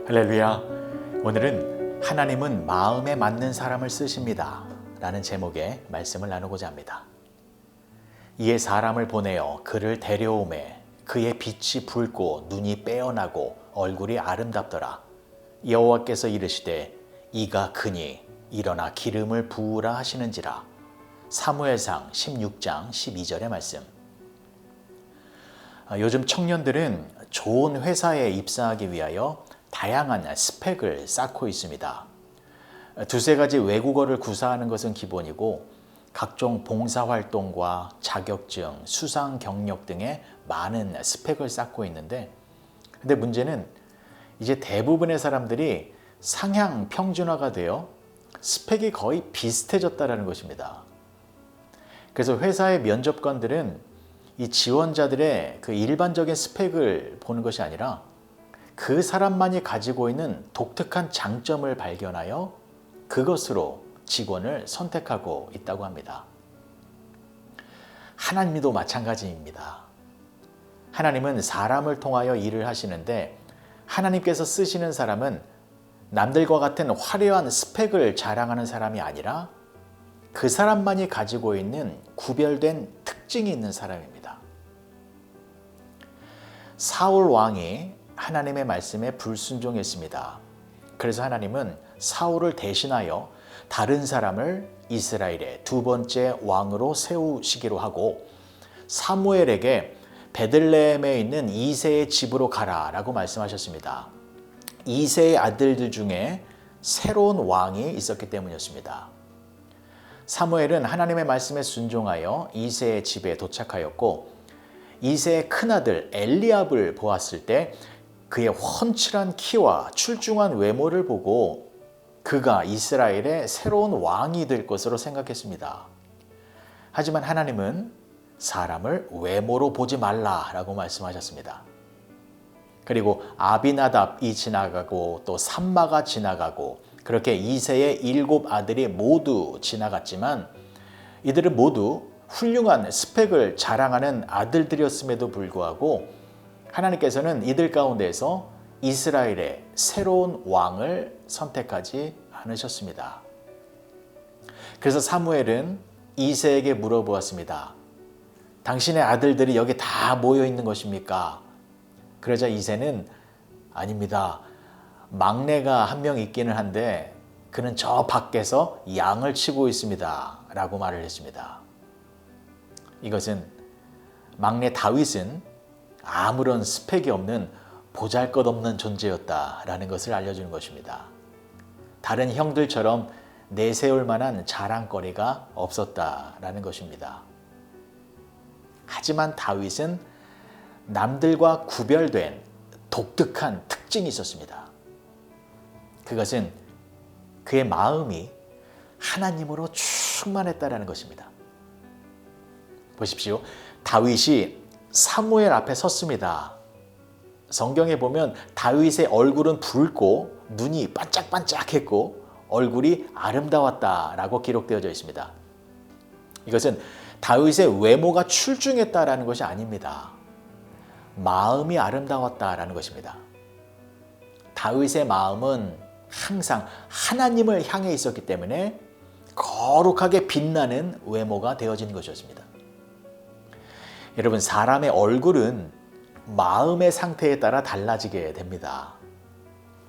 할렐루야. 오늘은 하나님은 마음에 맞는 사람을 쓰십니다 라는 제목의 말씀을 나누고자 합니다. 이에 사람을 보내어 그를 데려오매 그의 빛이 붉고 눈이 빼어나고 얼굴이 아름답더라. 여호와께서 이르시되 이가 크니 일어나 기름을 부으라 하시는지라. 사무엘상 16장 12절의 말씀. 요즘 청년들은 좋은 회사에 입사하기 위하여 다양한 스펙을 쌓고 있습니다. 두세 가지 외국어를 구사하는 것은 기본이고 각종 봉사활동과 자격증, 수상 경력 등의 많은 스펙을 쌓고 있는데, 근데 문제는 이제 대부분의 사람들이 상향 평준화가 되어 스펙이 거의 비슷해졌다는 것입니다. 그래서 회사의 면접관들은 이 지원자들의 그 일반적인 스펙을 보는 것이 아니라 그 사람만이 가지고 있는 독특한 장점을 발견하여 그것으로 직원을 선택하고 있다고 합니다. 하나님도 마찬가지입니다. 하나님은 사람을 통하여 일을 하시는데 하나님께서 쓰시는 사람은 남들과 같은 화려한 스펙을 자랑하는 사람이 아니라 그 사람만이 가지고 있는 구별된 특징이 있는 사람입니다. 사울 왕이 하나님의 말씀에 불순종했습니다. 그래서 하나님은 사울을 대신하여 다른 사람을 이스라엘의 두 번째 왕으로 세우시기로 하고 사무엘에게 베들레헴에 있는 이새의 집으로 가라라고 말씀하셨습니다. 이새의 아들들 중에 새로운 왕이 있었기 때문이었습니다. 사무엘은 하나님의 말씀에 순종하여 이새의 집에 도착하였고 이새의 큰아들 엘리압을 보았을 때 그의 훤칠한 키와 출중한 외모를 보고 그가 이스라엘의 새로운 왕이 될 것으로 생각했습니다. 하지만 하나님은 사람을 외모로 보지 말라라고 말씀하셨습니다. 그리고 아비나답이 지나가고 또 삼마가 지나가고 그렇게 이새의 7 아들이 모두 지나갔지만 이들은 모두 훌륭한 스펙을 자랑하는 아들들이었음에도 불구하고 하나님께서는 이들 가운데서 이스라엘의 새로운 왕을 선택하지 않으셨습니다. 그래서 사무엘은 이새에게 물어보았습니다. 당신의 아들들이 여기 다 모여 있는 것입니까? 그러자 이새는 아닙니다. 막내가 한 명 있기는 한데 그는 저 밖에서 양을 치고 있습니다. 라고 말을 했습니다. 이것은 막내 다윗은 아무런 스펙이 없는 보잘것없는 존재였다라는 것을 알려주는 것입니다. 다른 형들처럼 내세울 만한 자랑거리가 없었다라는 것입니다. 하지만 다윗은 남들과 구별된 독특한 특징이 있었습니다. 그것은 그의 마음이 하나님으로 충만했다라는 것입니다. 보십시오. 다윗이 사무엘 앞에 섰습니다. 성경에 보면 다윗의 얼굴은 붉고 눈이 반짝반짝했고 얼굴이 아름다웠다라고 기록되어져 있습니다. 이것은 다윗의 외모가 출중했다라는 것이 아닙니다. 마음이 아름다웠다라는 것입니다. 다윗의 마음은 항상 하나님을 향해 있었기 때문에 거룩하게 빛나는 외모가 되어진 것이었습니다. 여러분, 사람의 얼굴은 마음의 상태에 따라 달라지게 됩니다.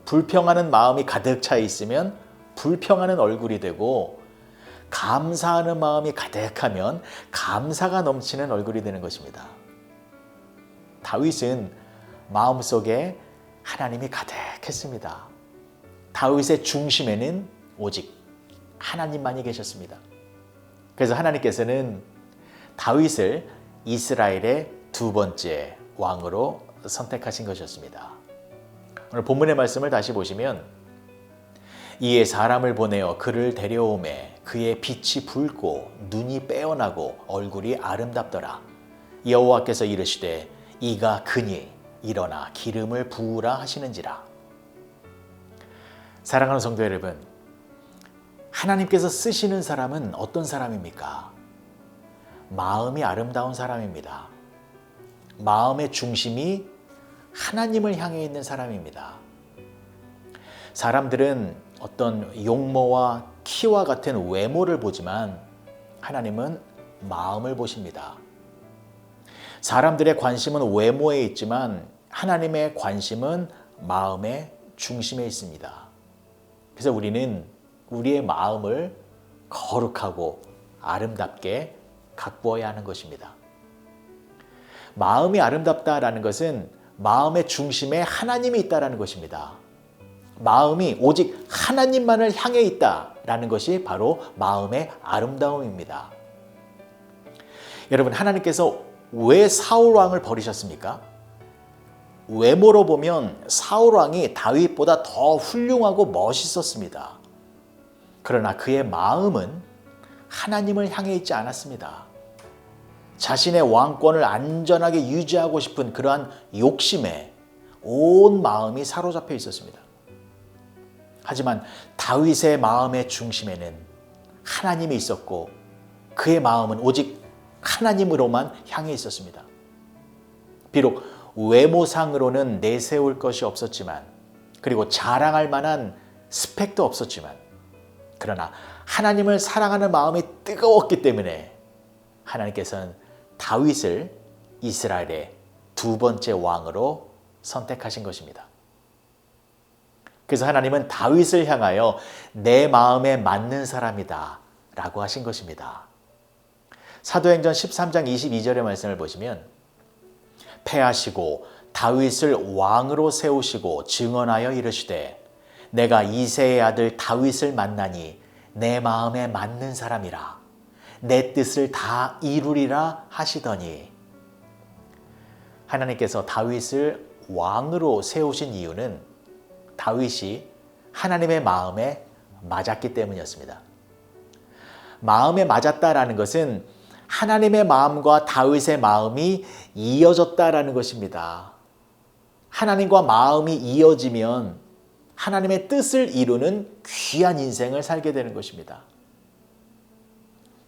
불평하는 마음이 가득 차 있으면 불평하는 얼굴이 되고 감사하는 마음이 가득하면 감사가 넘치는 얼굴이 되는 것입니다. 다윗은 마음속에 하나님이 가득했습니다. 다윗의 중심에는 오직 하나님만이 계셨습니다. 그래서 하나님께서는 다윗을 이스라엘의 두 번째 왕으로 선택하신 것이었습니다. 오늘 본문의 말씀을 다시 보시면 이에 사람을 보내어 그를 데려오매 그의 빛이 붉고 눈이 빼어나고 얼굴이 아름답더라. 여호와께서 이르시되 이가 크니 일어나 기름을 부으라 하시는지라. 사랑하는 성도 여러분, 하나님께서 쓰시는 사람은 어떤 사람입니까? 마음이 아름다운 사람입니다. 마음의 중심이 하나님을 향해 있는 사람입니다. 사람들은 어떤 용모와 키와 같은 외모를 보지만 하나님은 마음을 보십니다. 사람들의 관심은 외모에 있지만 하나님의 관심은 마음의 중심에 있습니다. 그래서 우리는 우리의 마음을 거룩하고 아름답게 가꾸어야 하는 것입니다. 마음이 아름답다라는 것은 마음의 중심에 하나님이 있다라는 것입니다. 마음이 오직 하나님만을 향해 있다라는 것이 바로 마음의 아름다움입니다. 여러분, 하나님께서 왜 사울 왕을 버리셨습니까? 외모로 보면 사울 왕이 다윗보다 더 훌륭하고 멋있었습니다. 그러나 그의 마음은 하나님을 향해 있지 않았습니다. 자신의 왕권을 안전하게 유지하고 싶은 그러한 욕심에 온 마음이 사로잡혀 있었습니다. 하지만 다윗의 마음의 중심에는 하나님이 있었고 그의 마음은 오직 하나님으로만 향해 있었습니다. 비록 외모상으로는 내세울 것이 없었지만, 그리고 자랑할 만한 스펙도 없었지만, 그러나 하나님을 사랑하는 마음이 뜨거웠기 때문에 하나님께서는 다윗을 이스라엘의 두 번째 왕으로 선택하신 것입니다. 그래서 하나님은 다윗을 향하여 내 마음에 맞는 사람이다 라고 하신 것입니다. 사도행전 13장 22절의 말씀을 보시면, 패하시고 다윗을 왕으로 세우시고 증언하여 이르시되 내가 이새의 아들 다윗을 만나니 내 마음에 맞는 사람이라 내 뜻을 다 이루리라 하시더니, 하나님께서 다윗을 왕으로 세우신 이유는 다윗이 하나님의 마음에 맞았기 때문이었습니다. 마음에 맞았다라는 것은 하나님의 마음과 다윗의 마음이 이어졌다라는 것입니다. 하나님과 마음이 이어지면 하나님의 뜻을 이루는 귀한 인생을 살게 되는 것입니다.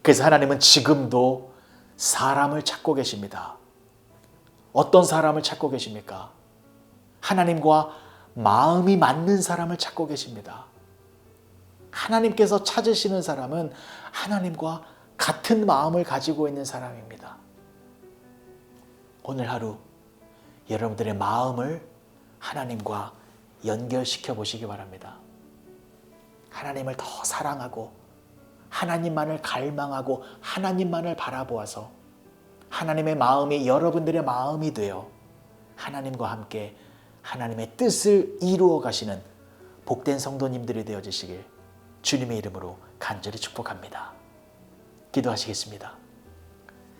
그래서 하나님은 지금도 사람을 찾고 계십니다. 어떤 사람을 찾고 계십니까? 하나님과 마음이 맞는 사람을 찾고 계십니다. 하나님께서 찾으시는 사람은 하나님과 같은 마음을 가지고 있는 사람입니다. 오늘 하루 여러분들의 마음을 하나님과 연결시켜 보시기 바랍니다. 하나님을 더 사랑하고 하나님만을 갈망하고 하나님만을 바라보아서 하나님의 마음이 여러분들의 마음이 되어 하나님과 함께 하나님의 뜻을 이루어 가시는 복된 성도님들이 되어주시길 주님의 이름으로 간절히 축복합니다. 기도하시겠습니다.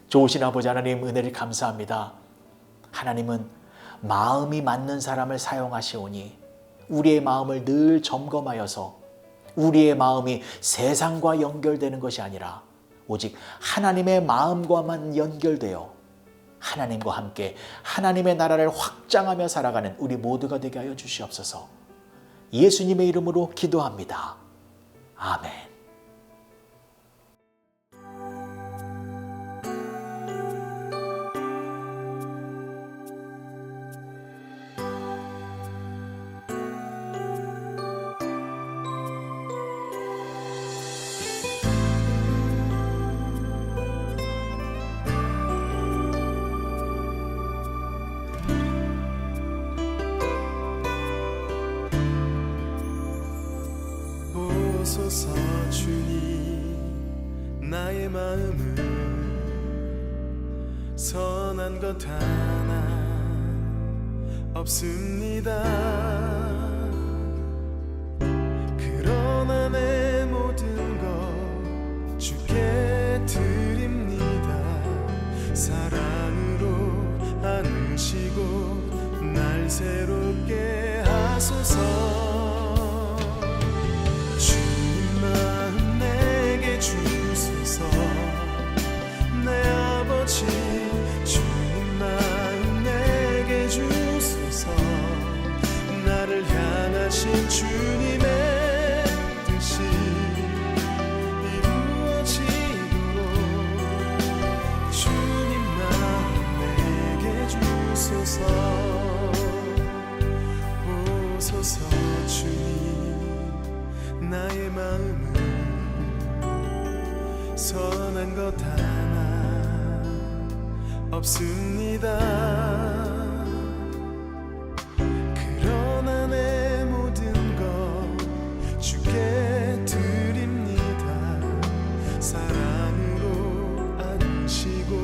좋으신 아버지 하나님, 은혜를 감사합니다. 하나님은 마음이 맞는 사람을 사용하시오니 우리의 마음을 늘 점검하여서 우리의 마음이 세상과 연결되는 것이 아니라 오직 하나님의 마음과만 연결되어 하나님과 함께 하나님의 나라를 확장하며 살아가는 우리 모두가 되게 하여 주시옵소서. 예수님의 이름으로 기도합니다. 아멘. 오소서 주님, 나의 마음은 선한 것 하나 없습니다. 그러나 내 모든 것 주께 드립니다. 사랑으로 안으시고 날 새롭게 하소서. 주님 마음 내게 주소서. 나를 향하신 주님의 뜻이 이루어지도록 주님 마음 내게 주소서. 오소서 주님, 마음은 선한 것 하나 없습니다. 그러나 내 모든 것 주께 드립니다. 사랑으로 안으시고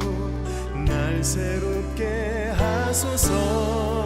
날 새롭게 하소서.